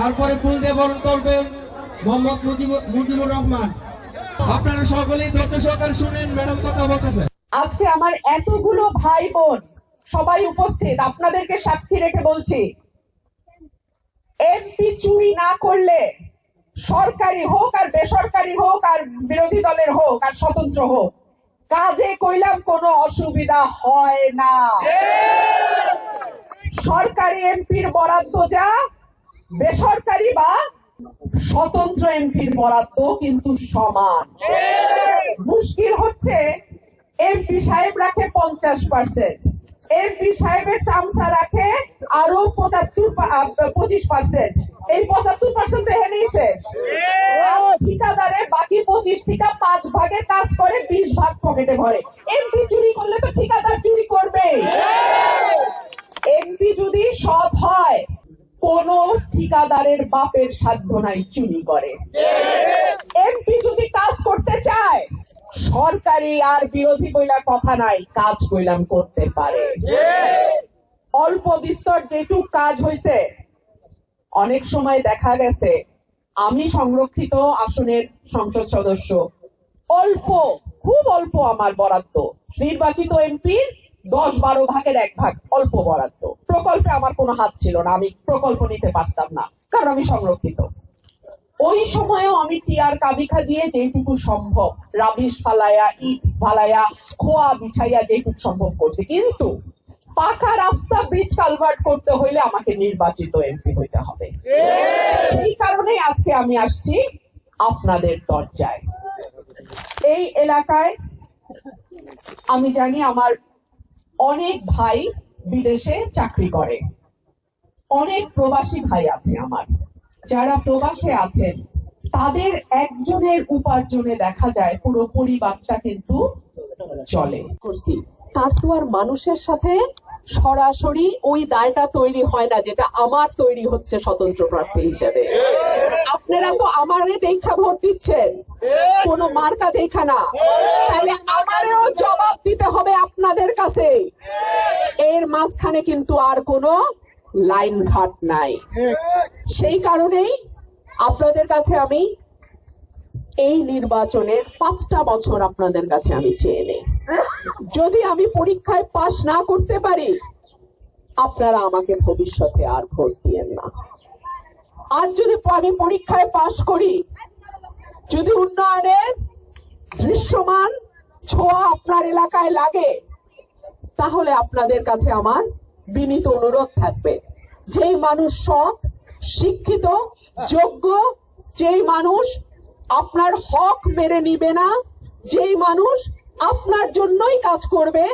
তারপরে ফুল দিয়ে বরণ করবেন মোহাম্মদ মুজিবুর রহমান। আপনারা সকলেই ধৈর্য সহকারে শুনেন, ম্যাডাম কথা বলতেছে। আজকে আমার এতগুলো ভাই বোন সবাই উপস্থিত, আপনাদেরকে সাক্ষী রেখে বলছি, এমপি চুরি না করলে, সরকারি হোক আর বেসরকারি হোক আর বিরোধী দলের হোক আর স্বতন্ত্র হোক, কাজে কইলাম কোনো অসুবিধা হয় না। সরকারি এমপির বরাদ্দ যা, বেসরকারি বা স্বতন্ত্র এমপির বরাদ্দ কিন্তু সমান। মুশকিল হচ্ছে এমপি সাহেব রাখে 50%, এমপি সাহেবের চামচা রাখে আরো 25%। এই 75% তো হেনেই শেষ। ঠিকাদারে বাকি 25 থেকে 5 ভাগে কাজ করে, 20 ভাগ পকেটে ভরে। এমপি চুরি করলে তো ঠিকাদার চুরি করবে। এমপি যদি সৎ হয়, কোন ঠিকাদারের বাপের সাধ্য নাই চুরি করে। এমপি যদি কাজ করতে চায়, সরকারি আর বিরোধী কইলা কথা নাই, কাজ কইলাম করতে পারে। অল্প বিস্তর যেটুক কাজ হয়েছে, অনেক সময় দেখা গেছে আমি সংরক্ষিত আসনের সংসদ সদস্য, অল্প, খুব অল্প আমার বরাদ্দ, নির্বাচিত এমপির 10-12 ভাগের 1 ভাগ অল্প বরাদ্দ। প্রকল্পে আমার কোনো হাত ছিল না, আমি প্রকল্প নিতে পারতাম না, কারণ আমি সংরক্ষিত। ওই সময়ও আমি টিয়ার কাবিখা দিয়ে যেটুকু সম্ভব, রাবিশ ফালাইয়া, ইট ফালাইয়া, খোয়া বিছাইয়া যেটুকু সম্ভব করছি। কিন্তু পাকা রাস্তা, ব্রিজ কালভার্ট করতে হইলে আমাকে নির্বাচিত এমপি হইতে হবে। সেই কারণে আজকে আমি আসছি আপনাদের দরজায়। এই এলাকায় আমি জানি আমার অনেক ভাই বিদেশে চাকরি করে, অনেক প্রবাসী ভাই আছে আমার। যারা প্রবাসে আছেন তাদের একজনের উপার্জনে দেখা যায় পুরো পরিবারটা কিন্তু চলে। করছি তার তো আর মানুষের সাথে সরাসরি ওই দায়টা তৈরি হয় না, যেটা আমার তৈরি হচ্ছে স্বতন্ত্র প্রার্থী হিসেবে। আপনারা তো আমারে দেখা ভোট দিচ্ছেন, কোন মার্কা দেখা না, তাহলে আমারও জবাব দিতে হবে আপনাদের কাছে। এর মাঝখানে কিন্তু আর কোনো লাইন ঘাট নাই। সেই কারণেই আপনাদের কাছে আমি এই নির্বাচনের 5টা বছর আপনাদের কাছে আমি চেয়ে নেই। যদি আমি পরীক্ষায় পাশ না করতে পারি, আপনারা আমাকে ভবিষ্যতে আর ভোট দিয়েন না। আর যদি আমি পরীক্ষায় পাশ করি, যদি উন্নয়নের দৃশ্যমান ছোঁয়া আপনার এলাকায় লাগে, তাহলে আপনাদের কাছে আমার বিনীত অনুরোধ থাকবে, যেই মানুষ সৎ, শিক্ষিত, যোগ্য, যেই মানুষ আপনার হক মেরে নিবে না, যেই মানুষ আপনার জন্যই কাজ করবে,